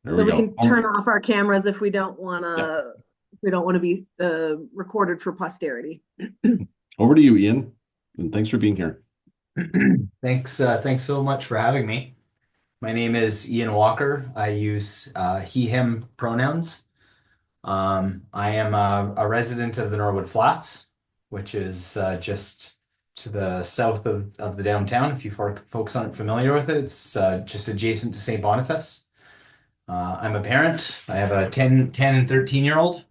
There So we we go. can turn off our cameras if we don't Yeah. want to be recorded for posterity. Over to you, Ian. And thanks for being here. Thanks so much for having me. My name is Ian Walker. I use he, him pronouns. I am a resident of the Norwood Flats, which is just to the south of the downtown. If you folks aren't familiar with it, it's just adjacent to St. Boniface. I'm a parent. I have a 10 and 13-year-old.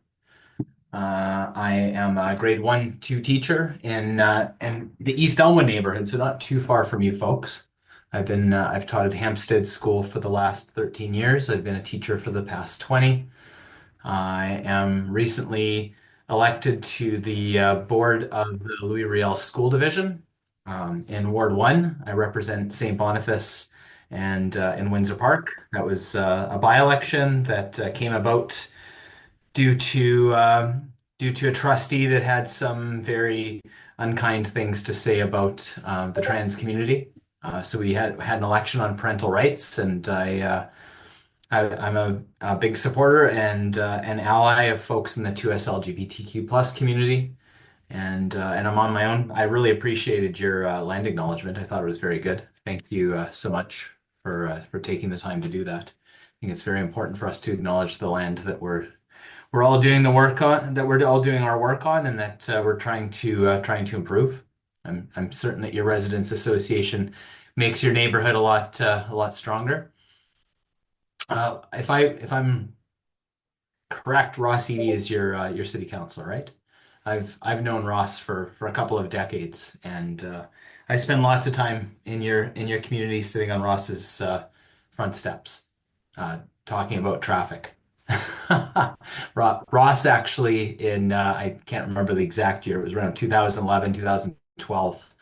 I am a grade 1, 2 teacher in the East Elmwood neighborhood, so not too far from you folks. I've taught at Hampstead School for the last 13 years. I've been a teacher for the past 20. I am recently elected to the board of the Louis Riel School Division. In Ward 1, I represent St. Boniface and in Windsor Park. That was a by-election that came about due to a trustee that had some very unkind things to say about the trans community. So we had an election on parental rights, and I'm a big supporter and an ally of folks in the 2S LGBTQ plus community. And I'm on my own. I really appreciated your land acknowledgement. I thought it was very good. Thank you so much for taking the time to do that. I think it's very important for us to acknowledge the land that we're all doing the work on, that we're all doing our work on, and that we're trying to improve. I'm certain that your residents association makes your neighborhood a lot stronger. If I'm correct, Ross Eady is your city councilor, right? I've known Ross for a couple of decades, and I spend lots of time in your community sitting on Ross's front steps, talking about traffic. Ross actually I can't remember the exact year, it was around 2011, 2012,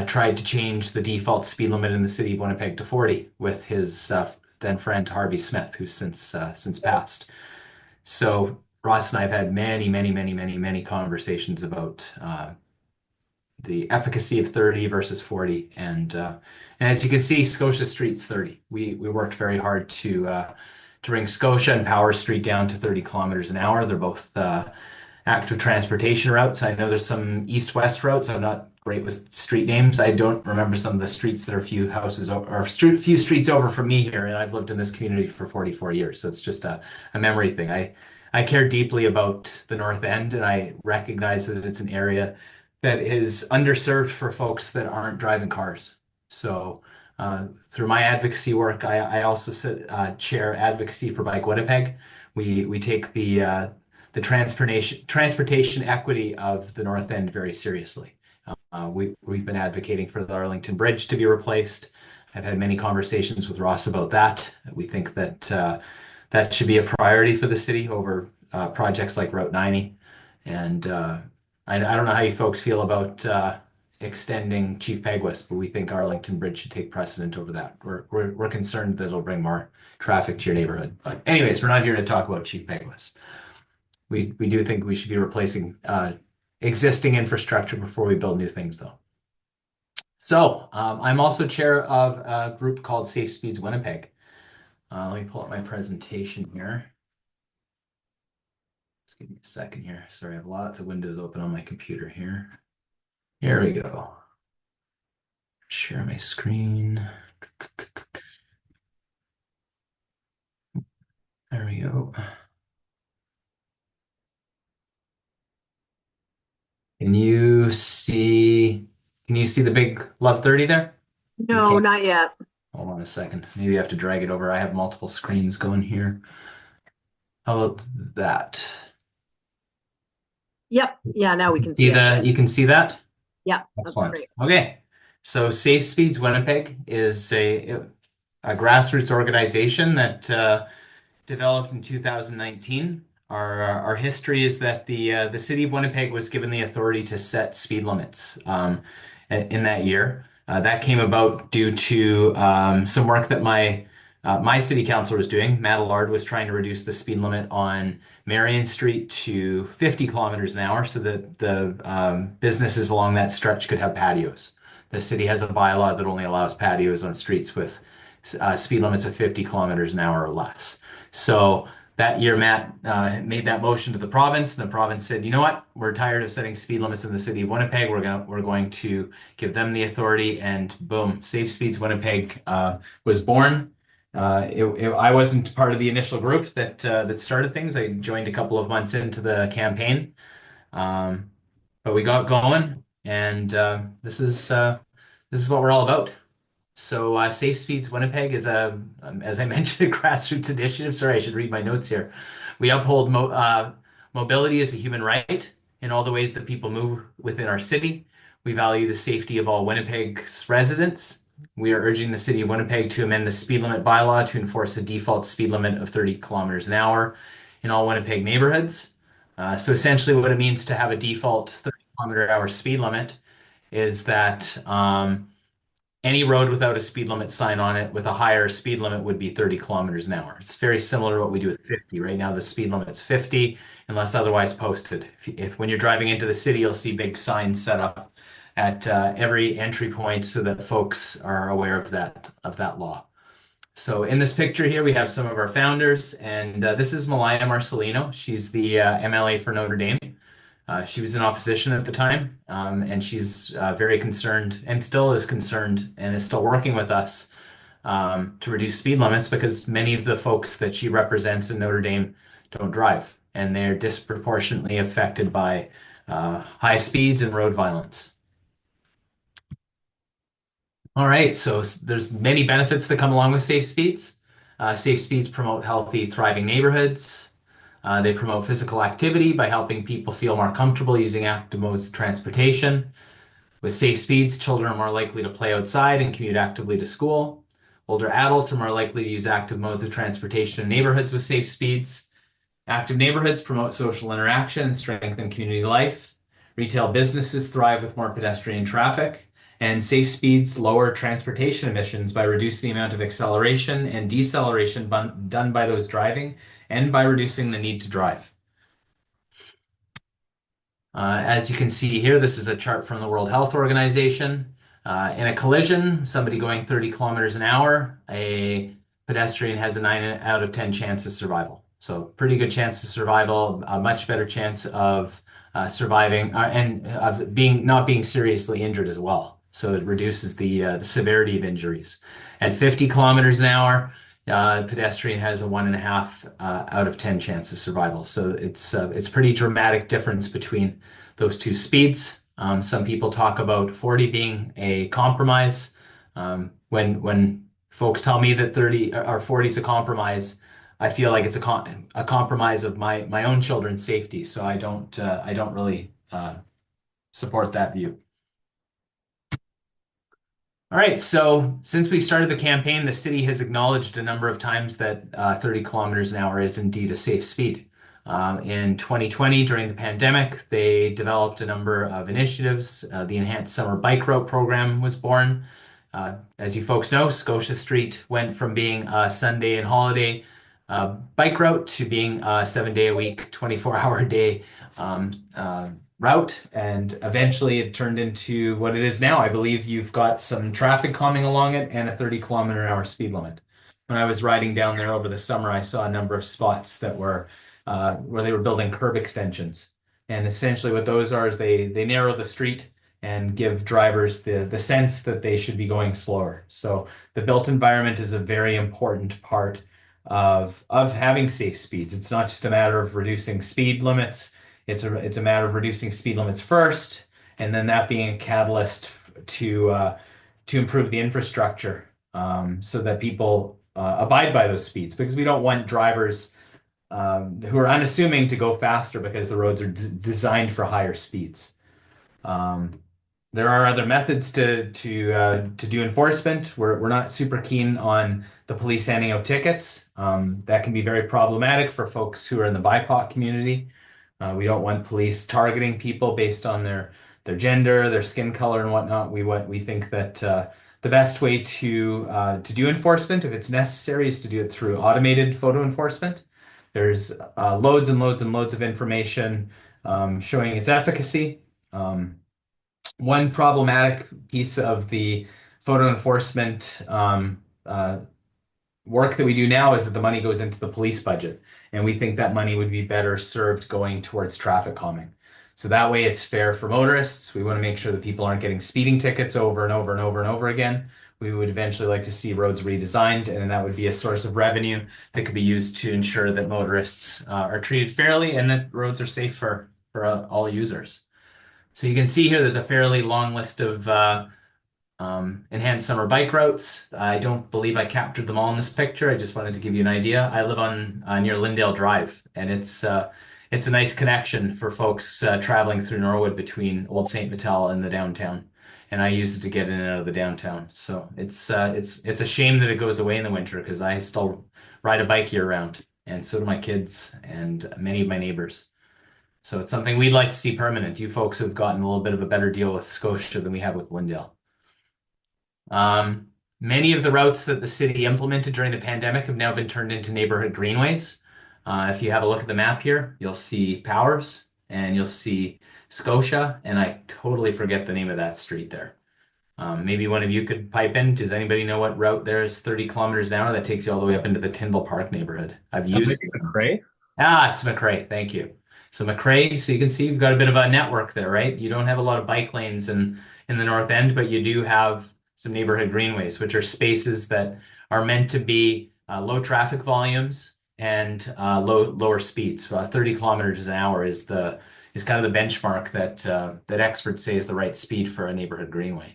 tried to change the default speed limit in the city of Winnipeg to 40 with his then friend Harvey Smith, who's since passed. So Ross and I have had many conversations about the efficacy of 30 versus 40. And as you can see, Scotia Street's 30. We worked very hard to bring Scotia and Power Street down to 30 kilometers an hour. They're both active transportation routes. I know there's some east-west routes. I'm not great with street names. I don't remember some of the streets that are a few houses or few streets over from me here, and I've lived in this community for 44 years, so it's just a memory thing. I care deeply about the North End, and I recognize that it's an area that is underserved for folks that aren't driving cars. So through my advocacy work, I also chair advocacy for Bike Winnipeg. We take the transportation equity of the North End very seriously. We've been advocating for the Arlington Bridge to be replaced. I've had many conversations with Ross about that. We think that that should be a priority for the city over projects like Route 90. And I don't know how you folks feel about extending Chief Peguis, but we think Arlington Bridge should take precedent over that. We're concerned that it'll bring more traffic to your neighborhood. But anyways, we're not here to talk about Chief Peguis. We do think we should be replacing existing infrastructure before we build new things, though. So I'm also chair of a group called Safe Speeds Winnipeg. Let me pull up my presentation here. Just give me a second here. Sorry, I have lots of windows open on my computer here. Here we go. Share my screen. There we go. Can you see the big Love 30 there? You No, can't. not yet. Hold on a second. Maybe I have to drag it over. I have multiple screens going here. How about that? Yep. Yeah, now we can See see it. you can see that? Yeah, that's Excellent. great. Okay. So Safe Speeds Winnipeg is a grassroots organization that developed in 2019. Our history is that the city of Winnipeg was given the authority to set speed limits in that year. That came about due to some work that my city councilor was doing. Matt Allard was trying to reduce the speed limit on Marion Street to 50 kilometers an hour so that the businesses along that stretch could have patios. The city has a bylaw that only allows patios on streets with speed limits of 50 kilometers an hour or less. So that year, Matt made that motion to the province, and the province said, "You know what? We're tired of setting speed limits in the city of Winnipeg. We're going to give them the authority." And boom, Safe Speeds Winnipeg was born. I wasn't part of the initial group that started things. I joined a couple of months into the campaign, but we got going, and this is what we're all about. So, Safe Speeds Winnipeg is as I mentioned, a grassroots initiative. Sorry, I should read my notes here. We uphold mobility as a human right in all the ways that people move within our city. We value the safety of all Winnipeg's residents. We are urging the city of Winnipeg to amend the speed limit bylaw to enforce a default speed limit of 30 kilometers an hour in all Winnipeg neighborhoods. So essentially, what it means to have a default 30-kilometer-hour speed limit is that any road without a speed limit sign on it with a higher speed limit would be 30 kilometers an hour. It's very similar to what we do with 50. Right now, the speed limit's 50 unless otherwise posted. If when you're driving into the city, you'll see big signs set up at every entry point so that folks are aware of that law. So in this picture here, we have some of our founders, and this is Malaya Marcelino. She's the MLA for Notre Dame. She was in opposition at the time, and she's very concerned and still is concerned and is still working with us to reduce speed limits because many of the folks that she represents in Notre Dame don't drive, and they're disproportionately affected by high speeds and road violence. All right, so there's many benefits that come along with Safe Speeds. Safe Speeds promote healthy, thriving neighborhoods. They promote physical activity by helping people feel more comfortable using active modes of transportation. With Safe Speeds, children are more likely to play outside and commute actively to school. Older adults are more likely to use active modes of transportation in neighborhoods with Safe Speeds. Active neighborhoods promote social interaction and strengthen community life. Retail businesses thrive with more pedestrian traffic. And Safe Speeds lower transportation emissions by reducing the amount of acceleration and deceleration done by those driving and by reducing the need to drive. As you can see here, this is a chart from the World Health Organization. In a collision, somebody going 30 kilometers an hour, a pedestrian has a 9 out of 10 chance of survival. So pretty good chance of survival, a much better chance of surviving and of not being seriously injured as well. So it reduces the severity of injuries. At 50 kilometers an hour, pedestrian has a 1.5 out of 10 chance of survival. So it's pretty dramatic difference between those two speeds. Some people talk about 40 being a compromise. When folks tell me that 30 or 40 is a compromise, I feel like it's a compromise of my own children's safety. So I don't really support that view. All right, so since we've started the campaign, the city has acknowledged a number of times that 30 kilometers an hour is indeed a safe speed. In 2020, during the pandemic, they developed a number of initiatives. The Enhanced Summer Bike Route Program was born. As you folks know, Scotia Street went from being a Sunday and holiday bike route to being a 7-day-a-week, 24-hour-a-day route, and eventually it turned into what it is now. I believe you've got some traffic calming along it and a 30-kilometer-an-hour speed limit. When I was riding down there over the summer, I saw a number of spots that were where they were building curb extensions. And essentially what those are is they narrow the street and give drivers the sense that they should be going slower. So the built environment is a very important part of having safe speeds. It's not just a matter of reducing speed limits. It's a matter of reducing speed limits first, and then that being a catalyst to improve the infrastructure so that people abide by those speeds, because we don't want drivers who are unassuming to go faster because the roads are designed for higher speeds. There are other methods to do enforcement. We're not super keen on the police handing out tickets. That can be very problematic for folks who are in the BIPOC community. We don't want police targeting people based on their gender, their skin color, and whatnot. We think that the best way to do enforcement, if it's necessary, is to do it through automated photo enforcement. There's loads and loads and loads of information showing its efficacy. One problematic piece of the photo enforcement work that we do now is that the money goes into the police budget, and we think that money would be better served going towards traffic calming. So that way it's fair for motorists. We want to make sure that people aren't getting speeding tickets over and over and over and over again. We would eventually like to see roads redesigned, and that would be a source of revenue that could be used to ensure that motorists are treated fairly and that roads are safe for all users. So you can see here there's a fairly long list of enhanced summer bike routes. I don't believe I captured them all in this picture. I just wanted to give you an idea. I live on near Lyndale Drive, and it's a nice connection for folks traveling through Norwood between Old St. Vital and the downtown. And I use it to get in and out of the downtown. So it's a shame that it goes away in the winter because I still ride a bike year round, and so do my kids and many of my neighbors. So it's something we'd like to see permanent. You folks have gotten a little bit of a better deal with Scotia than we have with Lyndale. Many of the routes that the city implemented during the pandemic have now been turned into neighborhood greenways. If you have a look at the map here, you'll see Powers and you'll see Scotia, and I totally forget the name of that street there. Maybe one of you could pipe in. Does anybody know what route there is 30 kilometers an hour that takes you all the way up into the Tyndall Park neighborhood? I've used it. McRae? It's McRae. Thank you. So McRae, so you can see you've got a bit of a network there, right? You don't have a lot of bike lanes in the north end, but you do have some neighborhood greenways, which are spaces that are meant to be low traffic volumes and lower speeds. 30 kilometers an hour is kind of the benchmark that experts say is the right speed for a neighborhood greenway.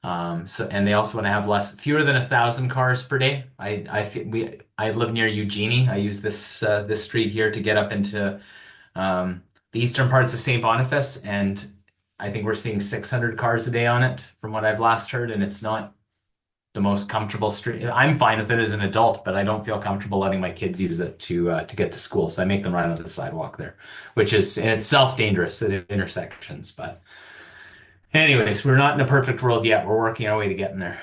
And they also want to have fewer than 1,000 cars per day. I live near Eugenie. I use this street here to get up into the eastern parts of St. Boniface, and I think we're seeing 600 cars a day on it from what I've last heard, and it's not the most comfortable street. I'm fine with it as an adult, but I don't feel comfortable letting my kids use it to get to school. So I make them ride on the sidewalk there, which is in itself dangerous at intersections. But anyways, we're not in a perfect world yet. We're working our way to getting there.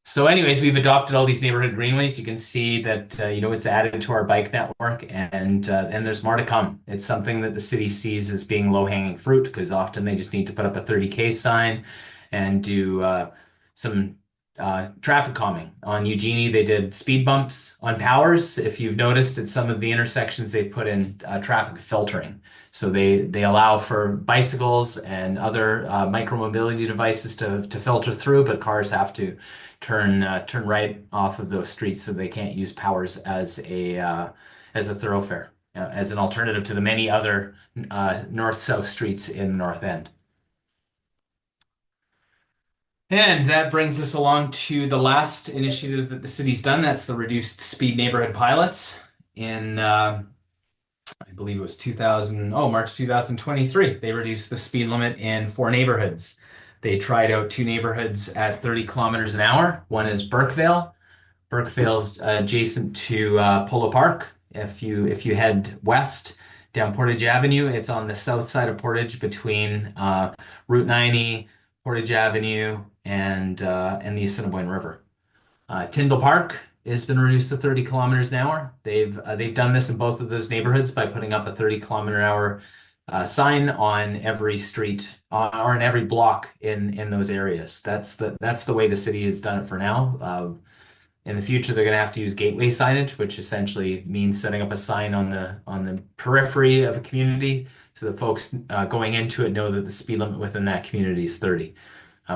So anyways, we've adopted all these neighborhood greenways. You can see that it's added to our bike network, and there's more to come. It's something that the city sees as being low-hanging fruit because often they just need to put up a 30K sign and do some traffic calming. On Eugenie, they did speed bumps. On Powers, if you've noticed, at some of the intersections, they've put in traffic filtering. So they allow for bicycles and other micromobility devices to filter through, but cars have to turn right off of those streets so they can't use Powers as a thoroughfare, as an alternative to the many other north-south streets in the North End. And that brings us along to the last initiative that the city's done. That's the reduced speed neighborhood pilots in I believe it was March 2023. They reduced the speed limit in 4 neighborhoods. They tried out 2 neighborhoods at 30 kilometers an hour. One is Burkevale. Burkevale's adjacent to Polo Park. If you head west down Portage Avenue, it's on the south side of Portage between Route 90, Portage Avenue, and the Assiniboine River. Tyndall Park has been reduced to 30 kilometers an hour. They've done this in both of those neighborhoods by putting up a 30-kilometer-an-hour sign on every street or in every block in those areas. That's the way the city has done it for now. In the future, they're going to have to use gateway signage, which essentially means setting up a sign on the periphery of a community so that folks going into it know that the speed limit within that community is 30.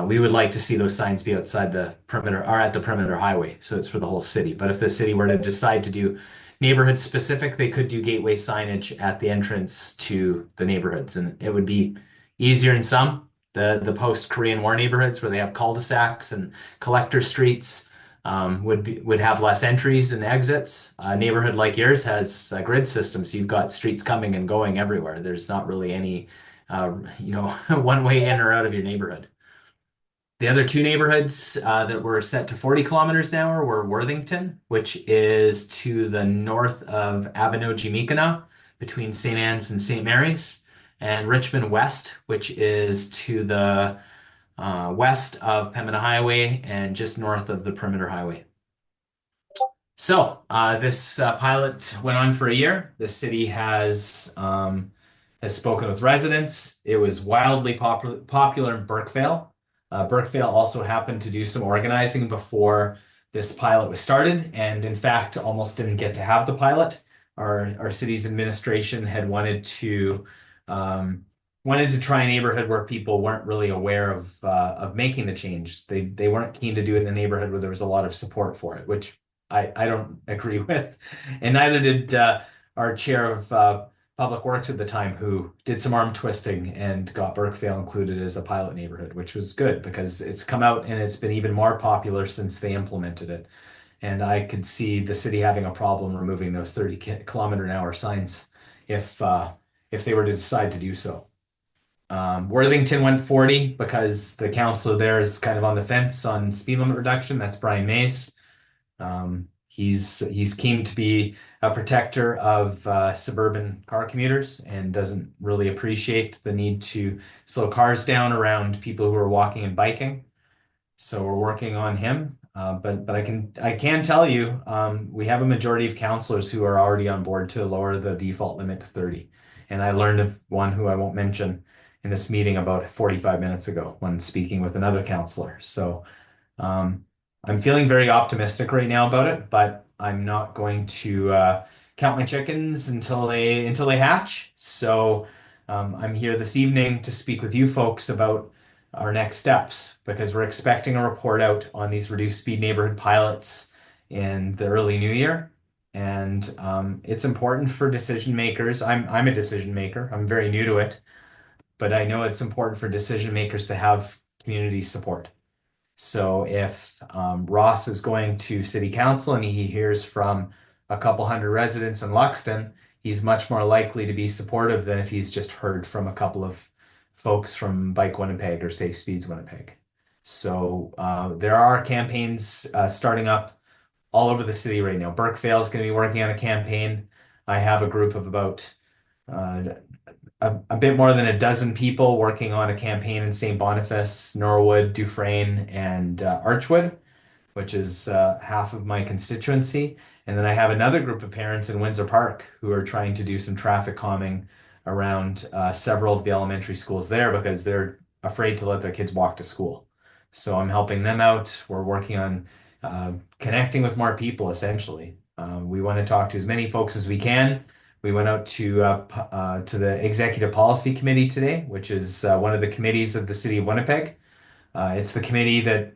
We would like to see those signs be outside the perimeter or at the perimeter highway, so it's for the whole city. But if the city were to decide to do neighborhood specific, they could do gateway signage at the entrance to the neighborhoods, and it would be easier in some. The post-Korean War neighborhoods where they have cul-de-sacs and collector streets would have less entries and exits. A neighborhood like yours has a grid system, so you've got streets coming and going everywhere. There's not really any one way in or out of your neighborhood. The other 2 neighborhoods that were set to 40 kilometers an hour were Worthington, which is to the north of Abino-Jimikana, between St. Anne's and St. Mary's, and Richmond West, which is to the west of Pembina Highway and just north of the Perimeter Highway. So this pilot went on for a year. The city has spoken with residents. It was wildly popular in Burkevale. Burkevale also happened to do some organizing before this pilot was started, and in fact, almost didn't get to have the pilot. Our city's administration had wanted to try a neighborhood where people weren't really aware of making the change. They weren't keen to do it in a neighborhood where there was a lot of support for it, which I don't agree with, and neither did our chair of Public Works at the time, who did some arm twisting and got Burkevale included as a pilot neighborhood, which was good because it's come out and it's been even more popular since they implemented it. And I could see the city having a problem removing those 30-kilometer-an-hour signs if they were to decide to do so. Worthington went 40 because the councilor there is kind of on the fence on speed limit reduction. That's Brian Mays. He's keen to be a protector of suburban car commuters and doesn't really appreciate the need to slow cars down around people who are walking and biking. So we're working on him. But I can tell you we have a majority of councilors who are already on board to lower the default limit to 30. And I learned of one who I won't mention in this meeting about 45 minutes ago when speaking with another councilor. So I'm feeling very optimistic right now about it, but I'm not going to count my chickens until they hatch. So I'm here this evening to speak with you folks about our next steps because we're expecting a report out on these reduced speed neighborhood pilots in the early new year. And it's important for decision makers. I'm a decision maker. I'm very new to it, but I know it's important for decision makers to have community support. So if Ross is going to city council and he hears from a couple hundred residents in Luxton, he's much more likely to be supportive than if he's just heard from a couple of folks from Bike Winnipeg or Safe Speeds Winnipeg. So there are campaigns starting up all over the city right now. Burkevale is going to be working on a campaign. I have a group of about a bit more than a dozen people working on a campaign in St. Boniface, Norwood, Dufresne, and Archwood, which is half of my constituency. And then I have another group of parents in Windsor Park who are trying to do some traffic calming around several of the elementary schools there because they're afraid to let their kids walk to school. So I'm helping them out. We're working on connecting with more people, essentially. We want to talk to as many folks as we can. We went out to the Executive Policy Committee today, which is one of the committees of the City of Winnipeg. It's the committee that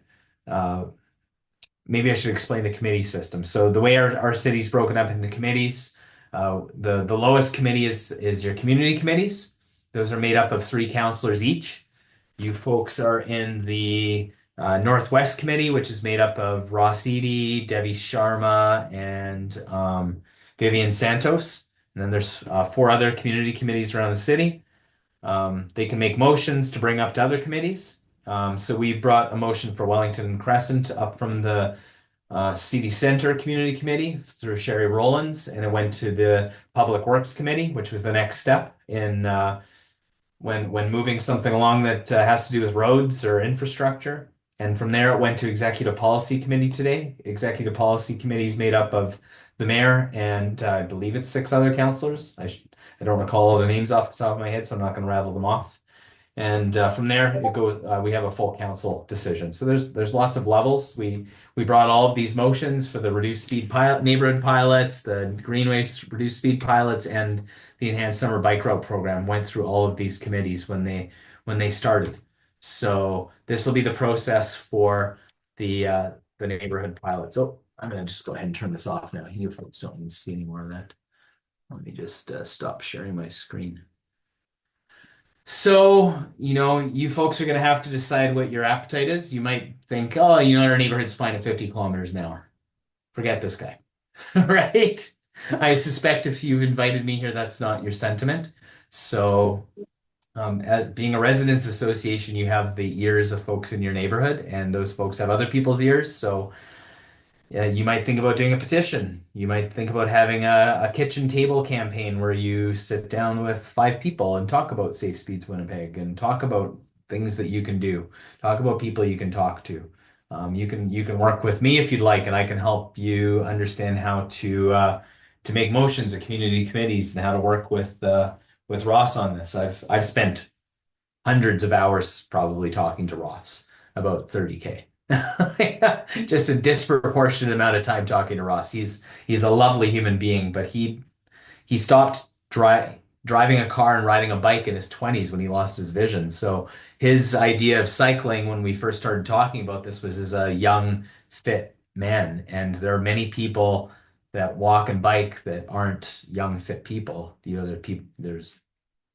maybe I should explain the committee system. So the way our city's broken up into committees, the lowest committee is your community committees. Those are made up of 3 councilors each. You folks are in the Northwest Committee, which is made up of Ross Eady, Debbie Sharma, and Vivian Santos. And then there's 4 other community committees around the city. They can make motions to bring up to other committees. So we brought a motion for Wellington Crescent up from the City Center Community Committee through Sherry Rollins, and it went to the Public Works Committee, which was the next step in when moving something along that has to do with roads or infrastructure. And from there, it went to Executive Policy Committee today. Executive Policy Committee is made up of the mayor and I believe it's 6 other councilors. I don't recall all the names off the top of my head, so I'm not going to rattle them off. And from there, it goes. We have a full council decision. So there's lots of levels. We brought all of these motions for the reduced speed pilot, neighborhood pilots, the greenways reduced speed pilots, and the enhanced summer bike route program. Went through all of these committees when they started. So this will be the process for the neighborhood pilots. So I'm going to just go ahead and turn this off now. You folks don't need to see any more of that. Let me just stop sharing my screen. So, you folks are going to have to decide what your appetite is. You might think, oh, our neighborhood's fine at 50 kilometers an hour. Forget this guy, right? I suspect if you've invited me here, that's not your sentiment. So, being a residents association, you have the ears of folks in your neighborhood, and those folks have other people's ears. So, you might think about doing a petition. You might think about having a kitchen table campaign where you sit down with 5 people and talk about Safe Speeds Winnipeg and talk about things that you can do. Talk about people you can talk to. You can work with me if you'd like, and I can help you understand how to make motions at community committees and how to work with Ross on this. I've spent hundreds of hours probably talking to Ross about 30K. Just a disproportionate amount of time talking to Ross. He's a lovely human being, but he stopped driving a car and riding a bike in his 20s when he lost his vision. So his idea of cycling when we first started talking about this was as a young, fit man. And there are many people that walk and bike that aren't young, fit people. You know, there's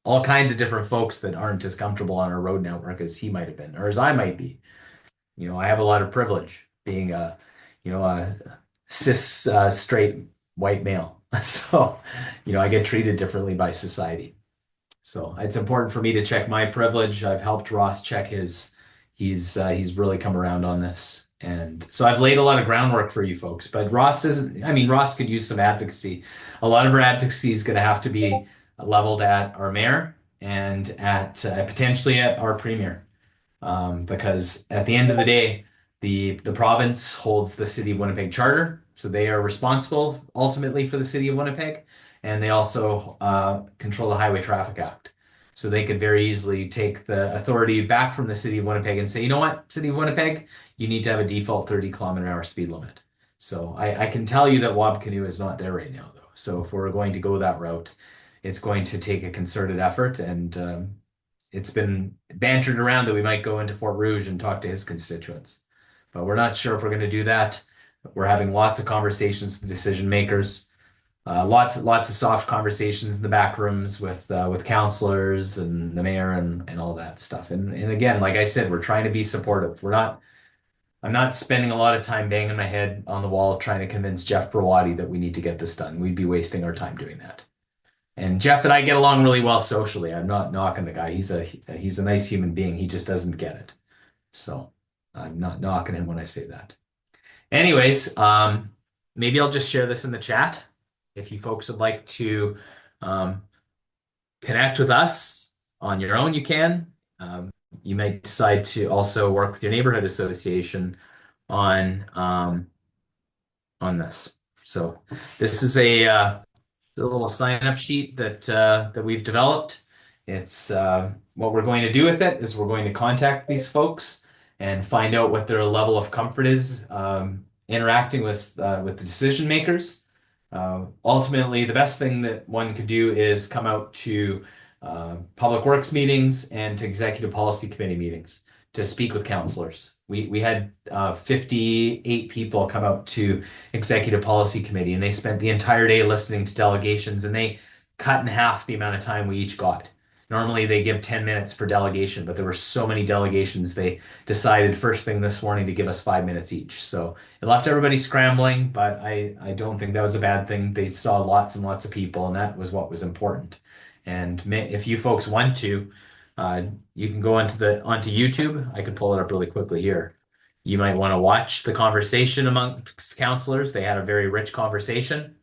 all kinds of different folks that aren't as comfortable on our road network as he might have been, or as I might be. You know, I have a lot of privilege being a cis straight white male. So, I get treated differently by society. So it's important for me to check my privilege. I've helped Ross check his. He's really come around on this. And so I've laid a lot of groundwork for you folks, but Ross doesn't, I mean, Ross could use some advocacy. A lot of our advocacy is going to have to be leveled at our mayor and at potentially at our premier. Because at the end of the day, the province holds the City of Winnipeg charter, so they are responsible ultimately for the City of Winnipeg, and they also control the Highway Traffic Act. So they could very easily take the authority back from the City of Winnipeg and say, you know what, City of Winnipeg, you need to have a default 30-kilometer-hour speed limit. So I can tell you that Wabcanoe is not there right now, though. So if we're going to go that route, it's going to take a concerted effort, and it's been bantered around that we might go into Fort Rouge and talk to his constituents, but we're not sure if we're going to do that. We're having lots of conversations with decision makers, lots of soft conversations in the back rooms with councilors and the mayor and all that stuff. And again, like I said, we're trying to be supportive. I'm not spending a lot of time banging my head on the wall trying to convince Jeff Brawadi that we need to get this done. We'd be wasting our time doing that. And Jeff and I get along really well socially. I'm not knocking the guy. He's a nice human being. He just doesn't get it. So I'm not knocking him when I say that. Anyways, maybe I'll just share this in the chat. If you folks would like to connect with us on your own, you can. You might decide to also work with your neighborhood association on this. So this is a little sign-up sheet that we've developed. It's what we're going to do with it is we're going to contact these folks and find out what their level of comfort is interacting with the decision makers. Ultimately, the best thing that one could do is come out to public works meetings and to executive policy committee meetings to speak with councilors. We had 58 people come out to executive policy committee, and they spent the entire day listening to delegations, and they cut in half the amount of time we each got. Normally they give 10 minutes per delegation, but there were so many delegations they decided first thing this morning to give us 5 minutes each. So it left everybody scrambling, but I don't think that was a bad thing. They saw lots and lots of people, and that was what was important. And if you folks want to, you can go onto YouTube. I could pull it up really quickly here. You might want to watch the conversation amongst counselors. They had a very rich conversation.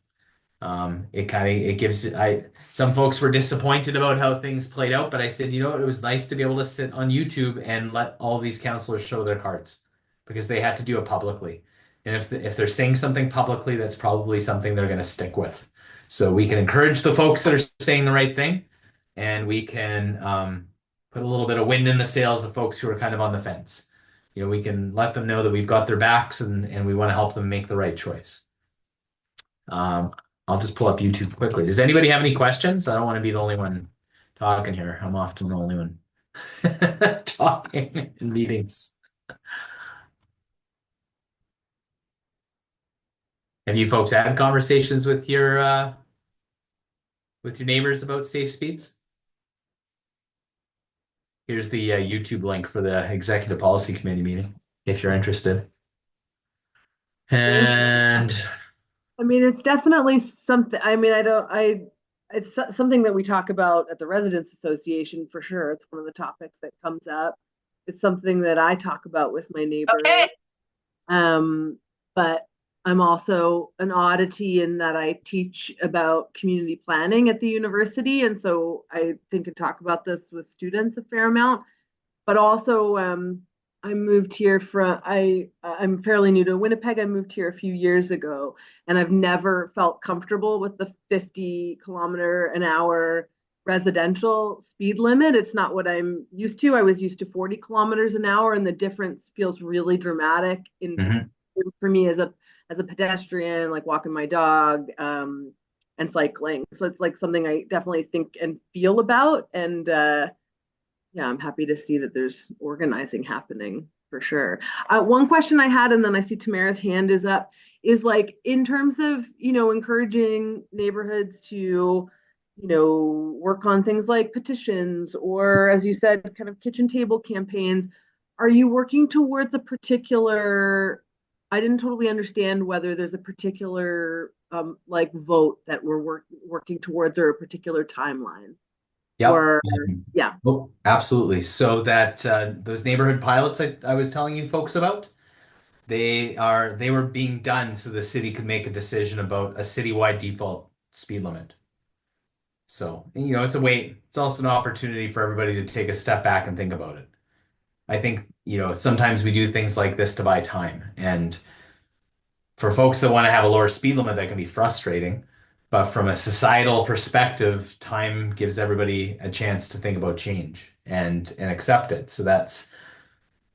Some folks were disappointed about how things played out, but I said, you know what, it was nice to be able to sit on YouTube and let all these counselors show their cards because they had to do it publicly. And if they're saying something publicly, that's probably something they're going to stick with. So we can encourage the folks that are saying the right thing, and we can put a little bit of wind in the sails of folks who are kind of on the fence. We can let them know that we've got their backs and we want to help them make the right choice. I'll just pull up YouTube quickly. Does anybody have any questions? I don't want to be the only one talking here. I'm often the only one talking in meetings. Have you folks had conversations with your neighbors about safe speeds? Here's the YouTube link for the Executive Policy Committee meeting, if you're interested. And I mean, it's definitely something. I mean, it's something that we talk about at the Residents Association for sure. It's one of the topics that comes up. It's something that I talk about with my neighbors. Okay. But I'm also an oddity in that I teach about community planning at the university. And so I think and talk about this with students a fair amount, but also I moved here I'm fairly new to Winnipeg. I moved here a few years ago, and I've never felt comfortable with the 50-kilometer-an-hour residential speed limit. It's not what I'm used to. I was used to 40 kilometers an hour, and the difference feels really dramatic Mhm. for me as a pedestrian, like walking my dog, and cycling. So it's like something I definitely think and feel about. And yeah, I'm happy to see that there's organizing happening for sure. One question I had, and then I see Tamara's hand is up, is like in terms of, encouraging neighborhoods to, work on things like petitions or, as you said, kind of kitchen table campaigns. Are you working towards a particular, I didn't totally understand whether there's a particular like vote that we're working towards or a particular timeline Yep. or, yeah. Oh, absolutely. So that those neighborhood pilots I was telling you folks about, they were being done so the city could make a decision about a citywide default speed limit. So, it's a way, it's also an opportunity for everybody to take a step back and think about it. I think, sometimes we do things like this to buy time. And for folks that want to have a lower speed limit, that can be frustrating. But from a societal perspective, time gives everybody a chance to think about change and accept it. So that's,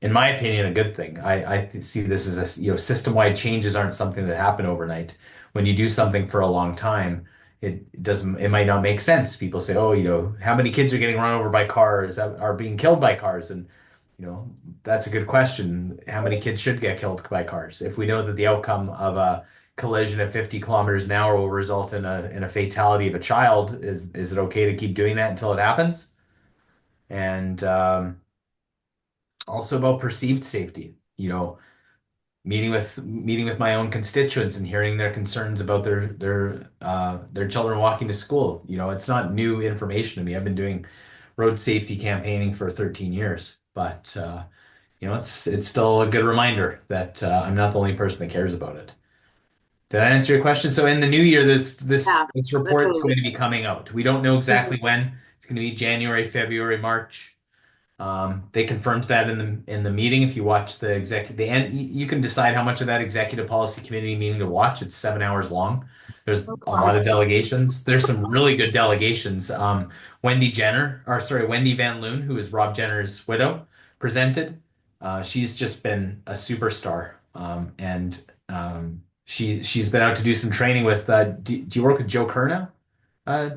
in my opinion, a good thing. I see this as system-wide changes aren't something that happen overnight. When you do something for a long time, it might not make sense. People say, oh, how many kids are getting run over by cars that are being killed by cars? And, that's a good question. How many kids should get killed by cars? If we know that the outcome of a collision at 50 kilometers an hour will result in a fatality of a child, is it okay to keep doing that until it happens? And also about perceived safety, meeting with my own constituents and hearing their concerns about their children walking to school. It's not new information to me. I've been doing road safety campaigning for 13 years, but it's still a good reminder that I'm not the only person that cares about it. Did that answer your question? So in the new year, there's Yeah, this report is totally. going to be coming out. We don't know exactly Mhm. when. It's going to be January, February, March. They confirmed that in the meeting. If you watch the end, you can decide how much of that executive policy committee meeting to watch. It's 7 hours long. There's Oh, a lot wow. of delegations. There's some really good delegations. Wendy Van Loon, who is Rob Jenner's widow, presented. She's just been a superstar. And she's been out to do some training with. Do you work with Joe Kerna,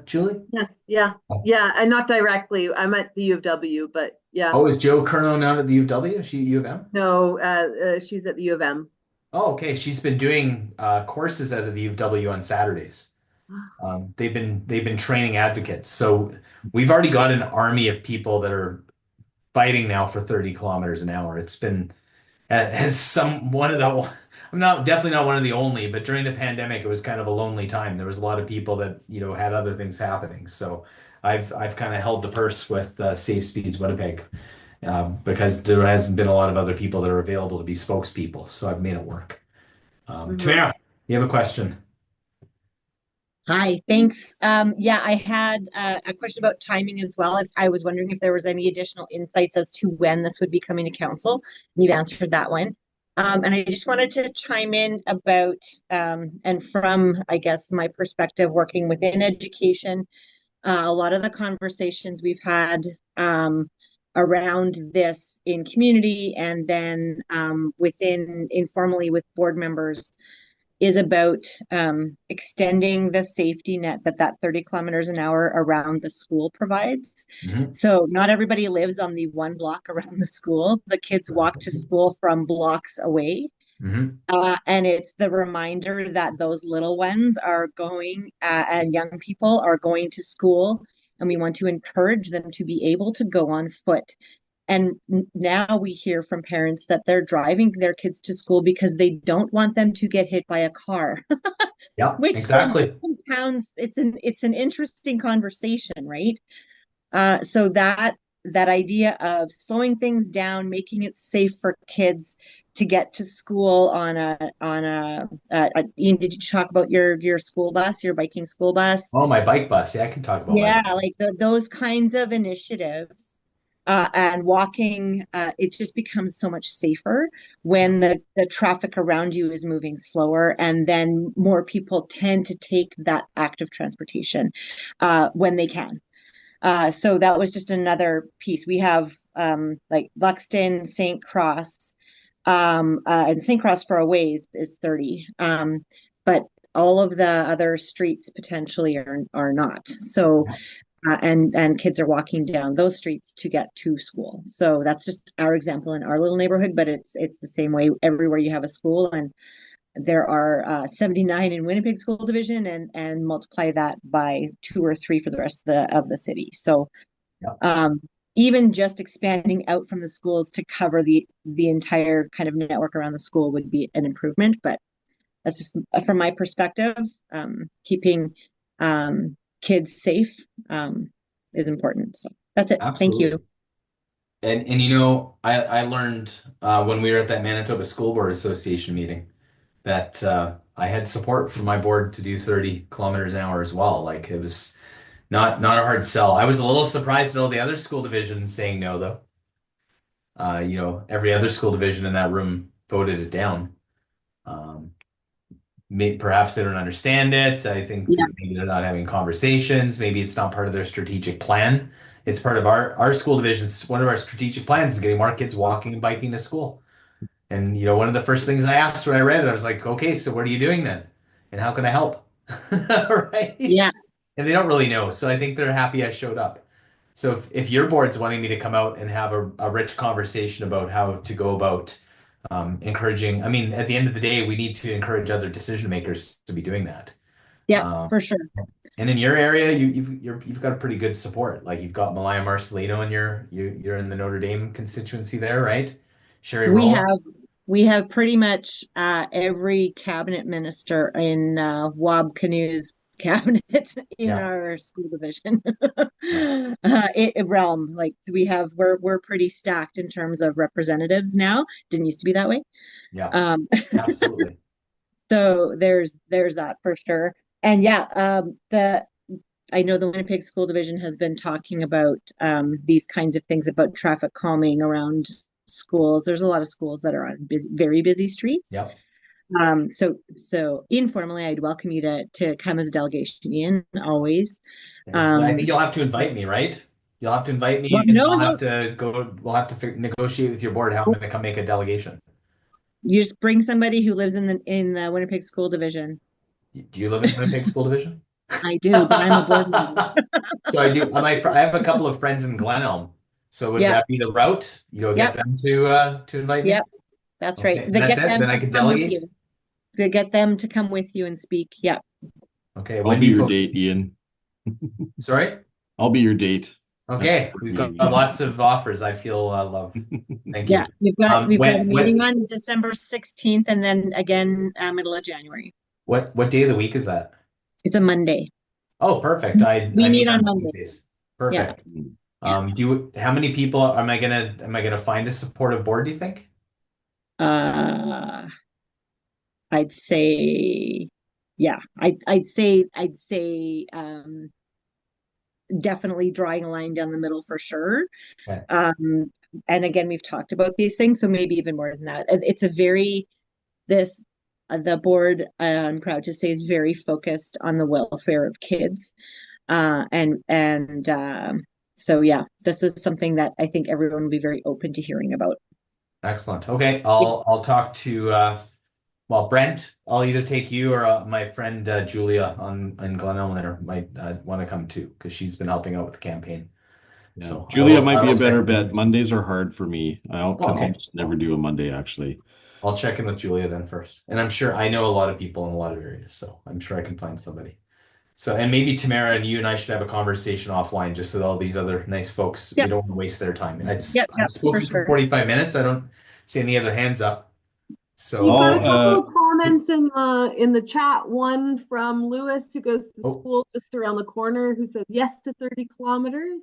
Julie? Yes, yeah, yeah, and not directly. I'm at the U of W, but yeah. Oh, is Joe Kerno now at the U of W? Is she U of M? No, she's at the U of M. Oh, okay. She's been doing courses out of the U of W on Saturdays. They've been training advocates. So we've already got an army of people that are fighting now for 30 kilometers an hour. It's been as some one of the I'm not definitely not one of the only, but during the pandemic it was kind of a lonely time. There was a lot of people that had other things happening. So I've kind of held the purse with Safe Speeds Winnipeg because there hasn't been a lot of other people that are available to be spokespeople. So I've made it work. Mhm. Tamara, you have a question? Hi, thanks. Yeah, I had a question about timing as well. If I was wondering if there was any additional insights as to when this would be coming to council. You've answered that one. And I just wanted to chime in about, and from, I guess, my perspective working within education, a lot of the conversations we've had around this in community and then within informally with board members is about extending the safety net that 30 kilometers an hour around the school provides. Mhm. So not everybody lives on the one block around the school. The kids walk to school from blocks away. Mhm. And it's the reminder that those little ones are going and young people are going to school, and we want to encourage them to be able to go on foot. And now we hear from parents that they're driving their kids to school because they don't want them to get hit by a car, Yeah, which then just exactly. compounds. It's an interesting conversation, right? So that idea of slowing things down, making it safe for kids to get to school Ian, did you talk about your school bus, your biking school bus? Oh, my bike bus. Yeah, I can talk about my Yeah, bike like bus. those kinds of initiatives and walking, it just becomes so much safer Yeah. when the traffic around you is moving slower, and then more people tend to take that active transportation when they can. So that was just another piece. We have like Luxton, St. Cross, and St. Cross for a ways is 30. But all of the other streets potentially are not. So and kids are walking down those streets to get to school. So that's just our example in our little neighborhood, but it's the same way everywhere you have a school. And there are 79 in Winnipeg School Division, and multiply that by 2 or 3 for the rest of the city. So even just expanding out from the schools to cover the entire kind of network around the school would be an improvement. But that's just from my perspective. Keeping kids safe is important. So that's it. Absolutely. Thank you. And I learned when we were at that Manitoba School Board Association meeting that I had support from my board to do 30 kilometers an hour as well. Like it was not a hard sell. I was a little surprised at all the other school divisions saying no, though. Every other school division in that room voted it down. Perhaps they don't understand it. I think maybe they're not having conversations. Maybe it's not part of their strategic plan. It's part of our school divisions. One of our strategic plans is getting more kids walking and biking to school. And one of the first things I asked when I read it, I was like, okay, so what are you doing then? And how can I help? Right? Yeah. And they don't really know. So I think they're happy I showed up. So if your board's wanting me to come out and have a rich conversation about how to go about encouraging, I mean, at the end of the day, we need to encourage other decision makers to be doing that. Yeah, for sure. And in your area, you've got a pretty good support. Like you've got Malaya Marcelino, and you're in the Notre Dame constituency there, right? Sherry Rolla. We have pretty much every cabinet minister in Wab Canoe's cabinet in our school division. Realm, like we're pretty stacked in terms of representatives now. Didn't used to be that way. Yeah, absolutely. So there's that for sure. And I know the Winnipeg School Division has been talking about these kinds of things about traffic calming around schools. There's a lot of schools that are on very busy streets. Yep. So informally, I'd welcome you to come as a delegation, Ian, always. I think you'll have to invite me, right? You'll have to invite me, and we'll have to negotiate with your board how I'm going to come make a delegation. You just bring somebody who lives in the Winnipeg School Division. Do you live in the Winnipeg School Division? I do, but I'm a board member. So I do. I have a couple of friends in Glenelm. So would that be the route? Get them to invite me? Yep, that's right. Okay. That's it. Then I could delegate. They get them to come with you and speak. Yep. Okay. I'll be your date, Ian. Sorry? I'll be your date. Okay. We've got lots of offers. I feel love. Thank you. Yeah, we've got a meeting on December 16th and then again middle of January. What day of the week is that? It's a Monday. Oh, perfect. We meet on Mondays. Perfect. Yeah. How many people am I gonna find a supportive board, do you think? I'd say definitely drawing a line down the middle for sure. Okay. And again, we've talked about these things, so maybe even more than that. It's the board, I'm proud to say, is very focused on the welfare of kids. So yeah, this is something that I think everyone will be very open to hearing about. Excellent. Okay, I'll talk to Brent. I'll either take you or my friend Julia in Glenelm there might want to come too, because she's been helping out with the campaign. Yeah. So Julia might be a better bet. Mondays are hard for me. I almost never do a Monday, actually. I'll check in with Julia then first. And I'm sure I know a lot of people in a lot of areas, so I'm sure I can find somebody. So, and maybe Tamara and you and I should have a conversation offline just with all these other nice folks. We don't want to waste their time. I've spoken for 45 minutes. I don't see any other hands up. So we've got a couple of comments in the chat. One from Lewis, who goes to school just around the corner, who says yes to 30 kilometers.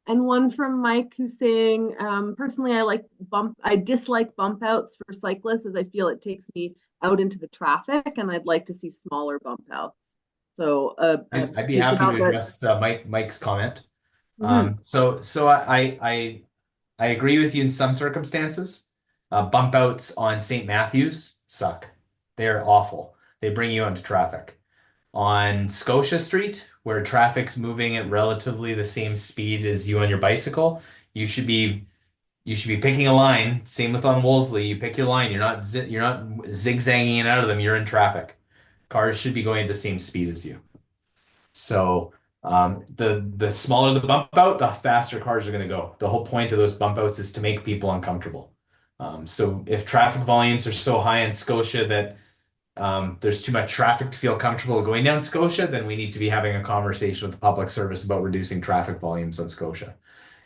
And one from Mike, who's saying, personally, I dislike bump outs for cyclists, as I feel it takes me out into the traffic, and I'd like to see smaller bump outs. So I'd be happy to address Mike's comment. Mm-hmm. So I agree with you in some circumstances. Bump outs on St. Matthews suck. They're awful. They bring you into traffic. on Scotia Street, where traffic's moving at relatively the same speed as you on your bicycle, you should be picking a line. Same with on Wolseley. You pick your line. You're not zigzagging it out of them. You're in traffic. Cars should be going at the same speed as you. So the smaller the bump out, the faster cars are going to go. The whole point of those bump outs is to make people uncomfortable. So if traffic volumes are so high in Scotia that there's too much traffic to feel comfortable going down Scotia, then we need to be having a conversation with the public service about reducing traffic volumes on Scotia.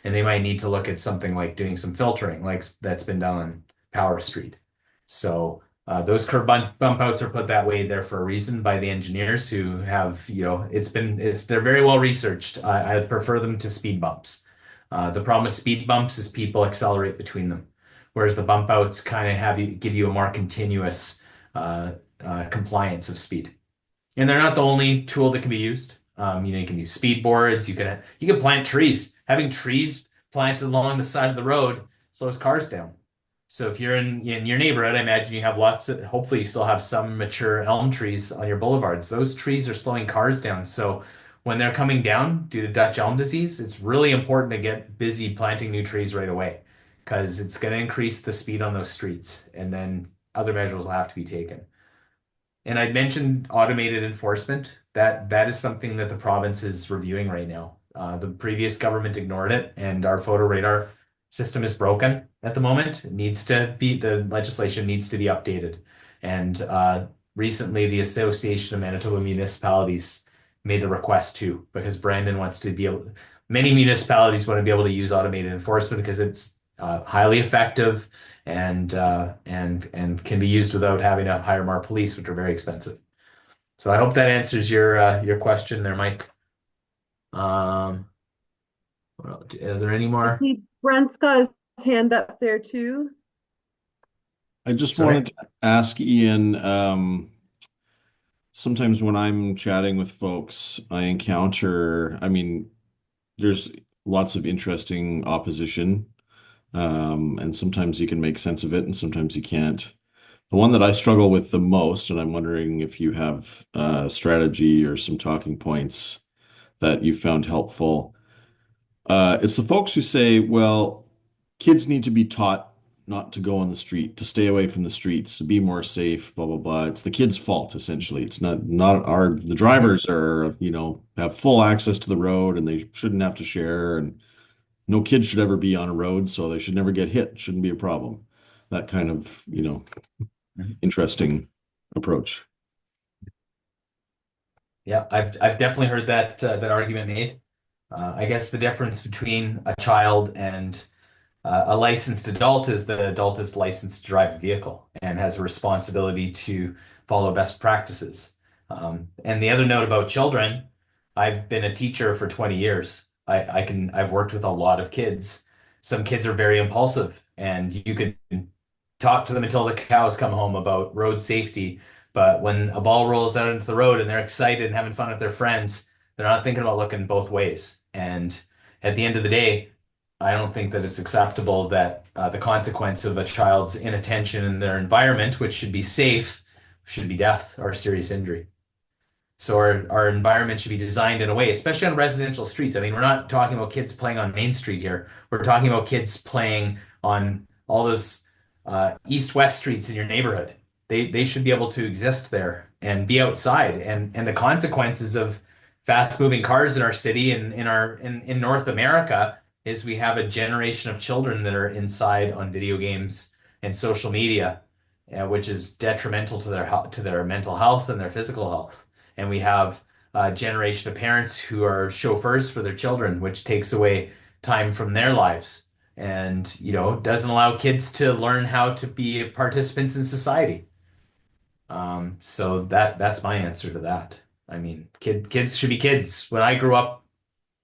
And they might need to look at something like doing some filtering, like that's been done on Power Street. So those curb bump outs are put that way there for a reason by the engineers who have, they're very well researched. I prefer them to speed bumps. The problem with speed bumps is people accelerate between them, whereas the bump outs kind of give you a more continuous compliance of speed. And they're not the only tool that can be used. You can use speed boards. You can plant trees. Having trees planted along the side of the road slows cars down. So if you're in your neighborhood, I imagine you have hopefully you still have some mature elm trees on your boulevards. Those trees are slowing cars down. So when they're coming down due to Dutch elm disease, it's really important to get busy planting new trees right away because it's going to increase the speed on those streets. And then other measures will have to be taken. And I mentioned automated enforcement. That is something that the province is reviewing right now. The previous government ignored it, and our photo radar system is broken at the moment. The legislation needs to be updated. And recently, the Association of Manitoba Municipalities made the request too, because many municipalities want to be able to use automated enforcement because it's highly effective and can be used without having to hire more police, which are very expensive. So I hope that answers your question there, Mike. Is there any more? I see Brent's got his hand up there too. I just Sorry? wanted to ask Ian, sometimes when I'm chatting with folks, there's lots of interesting opposition, and sometimes you can make sense of it and sometimes you can't. The one that I struggle with the most, and I'm wondering if you have a strategy or some talking points that you found helpful, it's the folks who say, well, kids need to be taught not to go on the street, to stay away from the streets, to be more safe, blah, blah, blah. It's the kids' fault, essentially. It's the drivers are, have full access to the road and they shouldn't have to share. And no kid should ever be on a road, so they should never get hit. Shouldn't be a problem. That kind of, interesting approach. Yeah, I've definitely heard that argument made. I guess the difference between a child and a licensed adult is the adult is licensed to drive a vehicle and has a responsibility to follow best practices. And the other note about children, I've been a teacher for 20 years. I've worked with a lot of kids. Some kids are very impulsive, and you could talk to them until the cows come home about road safety. But when a ball rolls out into the road and they're excited and having fun with their friends, they're not thinking about looking both ways. And at the end of the day, I don't think that it's acceptable that the consequence of a child's inattention in their environment, which should be safe, should be death or serious injury. So our environment should be designed in a way, especially on residential streets. I mean, we're not talking about kids playing on Main Street here. We're talking about kids playing on all those east-west streets in your neighborhood. They should be able to exist there and be outside. And the consequences of fast-moving cars in our city and in North America is we have a generation of children that are inside on video games and social media, which is detrimental to their mental health and their physical health. And we have a generation of parents who are chauffeurs for their children, which takes away time from their lives and, doesn't allow kids to learn how to be participants in society. So that's my answer to that. I mean, kids should be kids. When I grew up,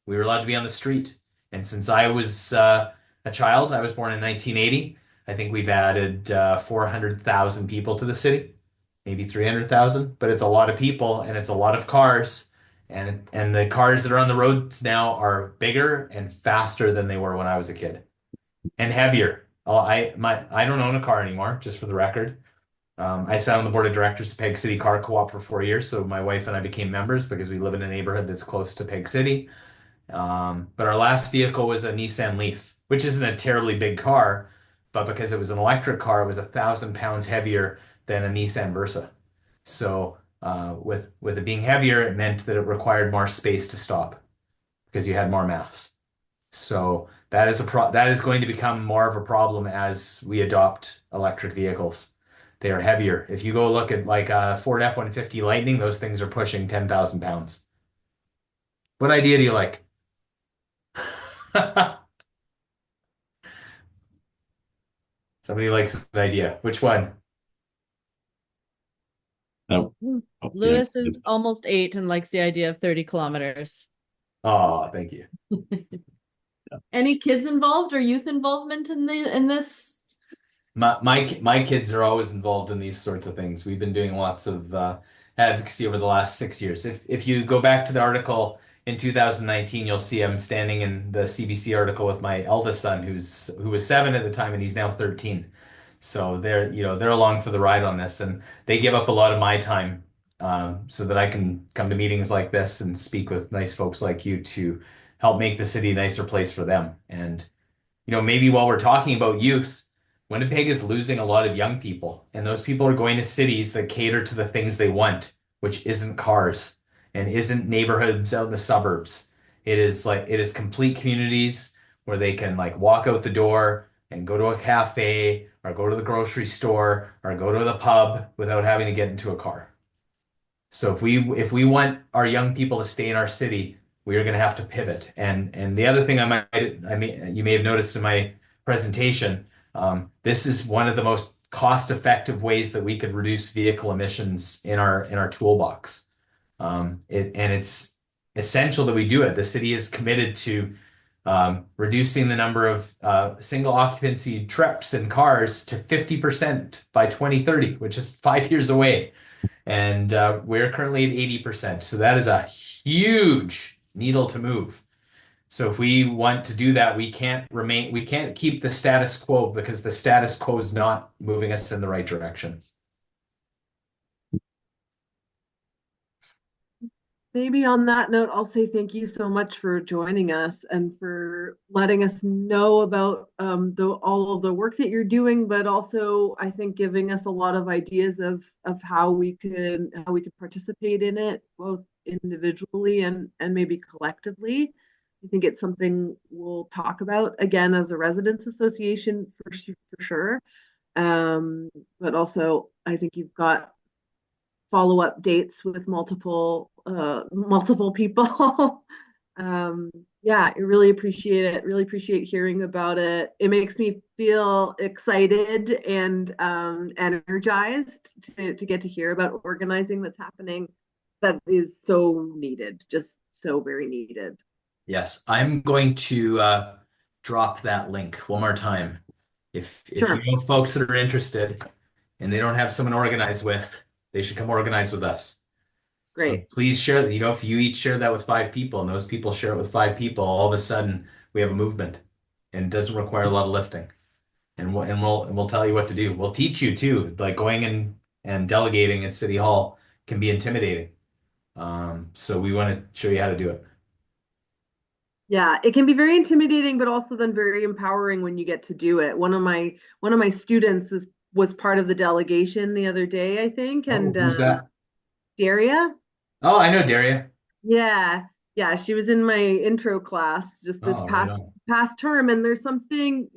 we were allowed to be on the street. And since I was a child, I was born in 1980. I think we've added 400,000 people to the city, maybe 300,000, but it's a lot of people and it's a lot of cars. And the cars that are on the roads now are bigger and faster than they were when I was a kid, and heavier. I don't own a car anymore, just for the record. I sat on the board of directors of Peg City Car Co-op for 4 years, so my wife and I became members because we live in a neighborhood that's close to Peg City. But our last vehicle was a Nissan Leaf, which isn't a terribly big car, but because it was an electric car, it was 1,000 pounds heavier than a Nissan Versa. So with it being heavier, it meant that it required more space to stop because you had more mass. So that is going to become more of a problem as we adopt electric vehicles. They are heavier. If you go look at like a Ford F-150 Lightning, those things are pushing 10,000 pounds. What idea do you like? Somebody likes an idea. Which one? Oh, oh, yeah. Lewis is almost 8 and likes the idea of 30 kilometers. Oh, thank you. Any kids involved or youth involvement in this? My kids are always involved in these sorts of things. We've been doing lots of advocacy over the last 6 years. If you go back to the article in 2019, you'll see I'm standing in the CBC article with my eldest son, who was 7 at the time, and he's now 13. So they're along for the ride on this, and they give up a lot of my time so that I can come to meetings like this and speak with nice folks like you to help make the city a nicer place for them. And maybe while we're talking about youth, Winnipeg is losing a lot of young people, and those people are going to cities that cater to the things they want, which isn't cars and isn't neighborhoods out in the suburbs. It is complete communities where they can like walk out the door and go to a cafe or go to the grocery store or go to the pub without having to get into a car. So if we want our young people to stay in our city, we are going to have to pivot. And the other thing you may have noticed in my presentation, this is one of the most cost-effective ways that we could reduce vehicle emissions in our toolbox. It's essential that we do it. The city is committed to reducing the number of single occupancy trips in cars to 50% by 2030, which is 5 years away. And we're currently at 80%. So that is a huge needle to move. So if we want to do that, we can't keep the status quo because the status quo is not moving us in the right direction. Maybe on that note, I'll say thank you so much for joining us and for letting us know about all of the work that you're doing, but also I think giving us a lot of ideas of how we could participate in it, both individually and maybe collectively. I think it's something we'll talk about again as a residents association for sure. But also I think you've got follow-up dates with multiple people. Yeah, I really appreciate it. Really appreciate hearing about it. It makes me feel excited and energized to get to hear about organizing that's happening that is so needed, just so very needed. Yes, I'm going to drop that link one more time. If Sure. you know folks that are interested and they don't have someone to organize with, they should come organize with us. Great. So please share that. If you each share that with 5 people and those people share it with 5 people, all of a sudden we have a movement and it doesn't require a lot of lifting. And we'll tell you what to do. We'll teach you too. Like going in and delegating at City Hall can be intimidating. So we want to show you how to do it. Yeah, it can be very intimidating, but also then very empowering when you get to do it. One of my students was part of the delegation the other day, I think, and who's that? Daria. Oh, I know Daria. Yeah, she was in my intro class just this past term, and there's something,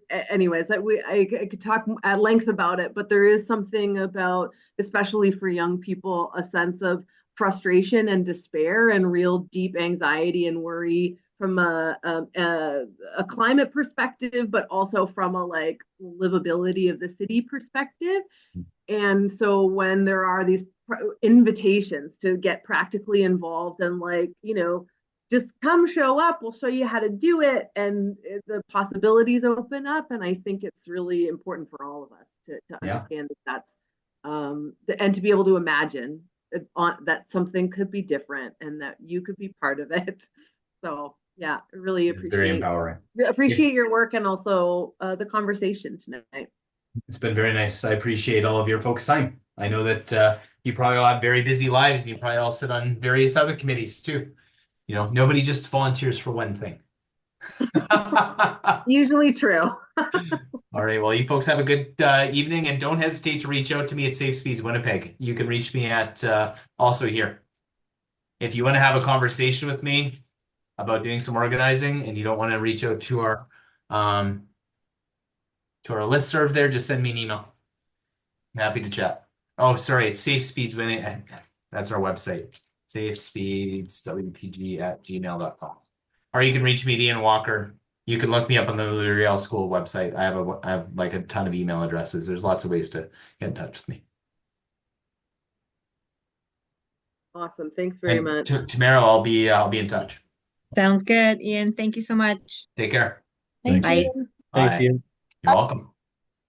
anyways, I could talk at length about it, but there is something about, especially for young people, a sense of frustration and despair and real deep anxiety and worry from a climate perspective, but also from a like livability of the city perspective. And so when there are these invitations to get practically involved and just come show up, we'll show you how to do it, and the possibilities open up. And I think it's really important for all of us to understand that that's and to be able to imagine that something could be different and that you could be part of it. So yeah, I really Very empowering. appreciate your work and also the conversation tonight. It's been very nice. I appreciate all of your folks' time. I know that you probably all have very busy lives and you probably all sit on various other committees too. You know, nobody just volunteers for one thing. Usually true. All right. Well, you folks have a good evening and don't hesitate to reach out to me at Safe Speeds Winnipeg. You can reach me at also here. If you want to have a conversation with me about doing some organizing and you don't want to reach out to our listserv there, just send me an email. I'm happy to chat. Oh, sorry, it's Safe Speeds Winnipeg. That's our website. safespeedswpg@gmail.com. Or you can reach me at Ian Walker. You can look me up on the L'Oreal School website. I have like a ton of email addresses. There's lots of ways to get in touch with me. Awesome. Thanks very much. Tomorrow I'll be in touch. Sounds good, Ian. Thank you so much. Take care. Thanks, Bye. Ian. Thanks, Bye. Ian. You're welcome.